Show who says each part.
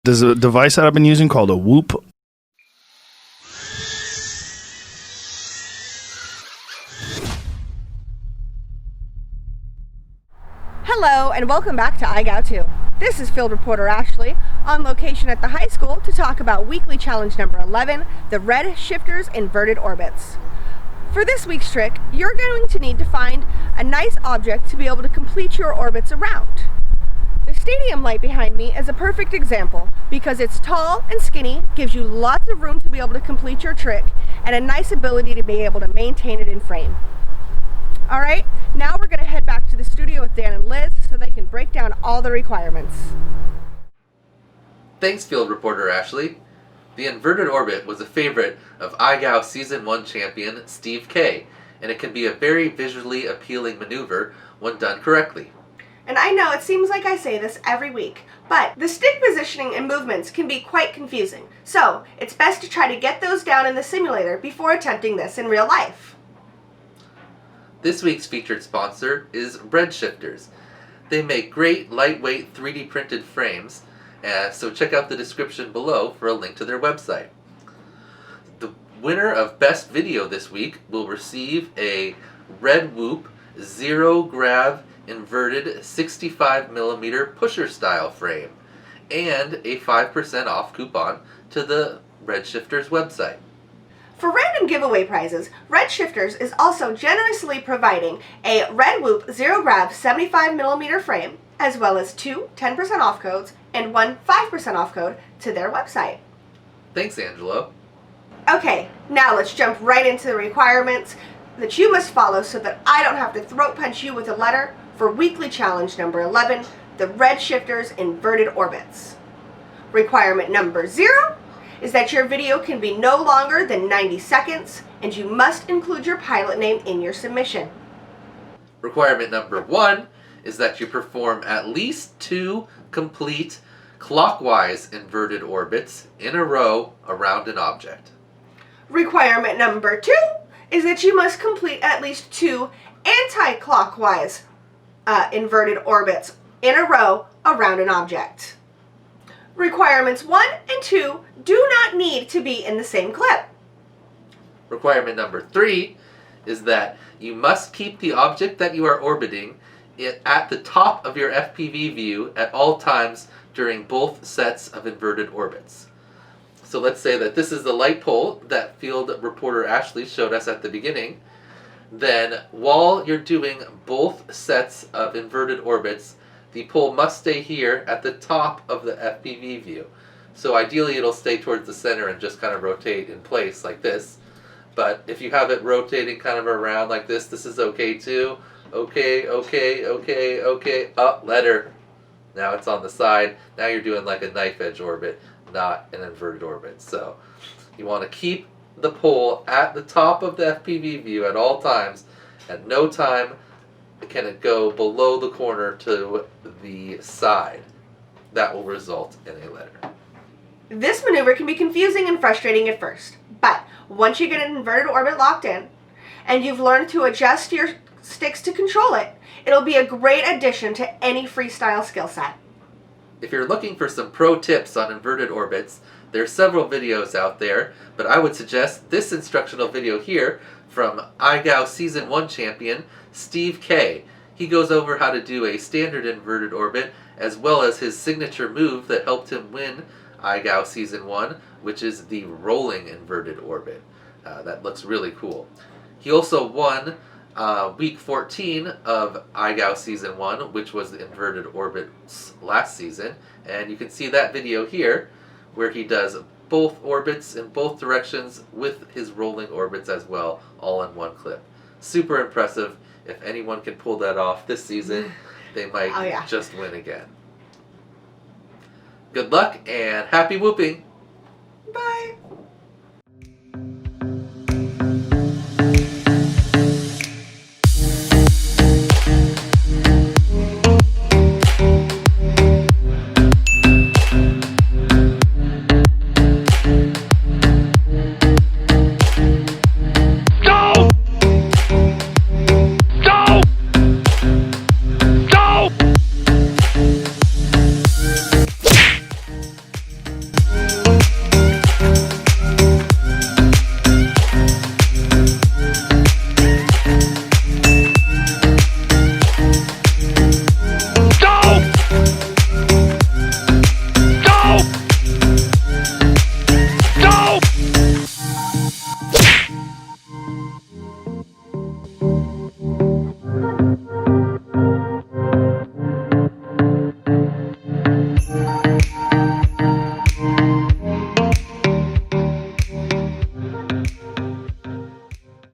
Speaker 1: There's a device that I've been using called a Whoop.
Speaker 2: Hello and welcome back to IGOW2. This is field reporter Ashley on location at the high school to talk about weekly challenge number 11, the R3Dshifters inverted orbits. For this week's trick, you're going to need to find a nice object to be able to complete your orbits around. The stadium light behind me is a perfect example because it's tall and skinny, gives you lots of room to be able to complete your trick, and a nice ability to be able to maintain it in frame. Alright, now we're going to head back to the studio with Dan and Liz so they can break down all the requirements.
Speaker 3: Thanks, field reporter Ashley. The inverted orbit was a favorite of IGOW Season 1 champion Steve K, and it can be a very visually appealing maneuver when done correctly.
Speaker 2: And I know it seems like I say this every week, but the stick positioning and movements can be quite confusing, so it's best to try to get those down in the simulator before attempting this in real life.
Speaker 3: This week's featured sponsor is R3Dshifters. They make great, lightweight 3D printed frames, so check out the description below for a link to their website. The winner of Best Video this week will receive a Red Whoop Zero Grav inverted 65mm pusher style frame and a 5% off coupon to the R3Dshifters website.
Speaker 2: For random giveaway prizes, R3Dshifters is also generously providing a Red Whoop Zero Grav 75mm frame, as well as 2 10% off codes and 1 5% off code to their website.
Speaker 3: Thanks, Angelo.
Speaker 2: Okay, now let's jump right into the requirements that you must follow so that I don't have to throat punch you with a letter for weekly challenge number 11, the R3Dshifters inverted orbits. Requirement number 0 is that your video can be no longer than 90 seconds, and you must include your pilot name in your submission.
Speaker 3: Requirement number 1 is that you perform at least 2 complete clockwise inverted orbits in a row around an object.
Speaker 2: Requirement number 2 is that you must complete at least 2 anti-clockwise inverted orbits in a row around an object. Requirements 1 and 2 do not need to be in the same clip.
Speaker 3: Requirement number 3 is that you must keep the object that you are orbiting at the top of your FPV view at all times during both sets of inverted orbits. So let's say that this is the light pole that field reporter Ashley showed us at the beginning. Then while you're doing both sets of inverted orbits, the pole must stay here at the top of the FPV view. So ideally it'll stay towards the center and just kind of rotate in place like this. But if you have it rotating kind of around like this is okay too. Okay. Up, letter. Now it's on the side. Now you're doing like a knife edge orbit, not an inverted orbit. So you want to keep the pole at the top of the FPV view at all times. At no time can it go below the corner to the side. That will result in a letter.
Speaker 2: This maneuver can be confusing and frustrating at first, but once you get an inverted orbit locked in, and you've learned to adjust your sticks to control it, it'll be a great addition to any freestyle skill set.
Speaker 3: If you're looking for some pro tips on inverted orbits, there are several videos out there, but I would suggest this instructional video here from IGOW Season 1 champion Steve K. He goes over how to do a standard inverted orbit as well as his signature move that helped him win IGOW Season 1, which is the rolling inverted orbit. That looks really cool. He also won week 14 of IGOW Season 1, which was the inverted orbits last season, and you can see that video here where he does both orbits in both directions with his rolling orbits as well, all in one clip. Super impressive. If anyone can pull that off this season, they might just win again. Good luck and happy whooping!
Speaker 2: Bye!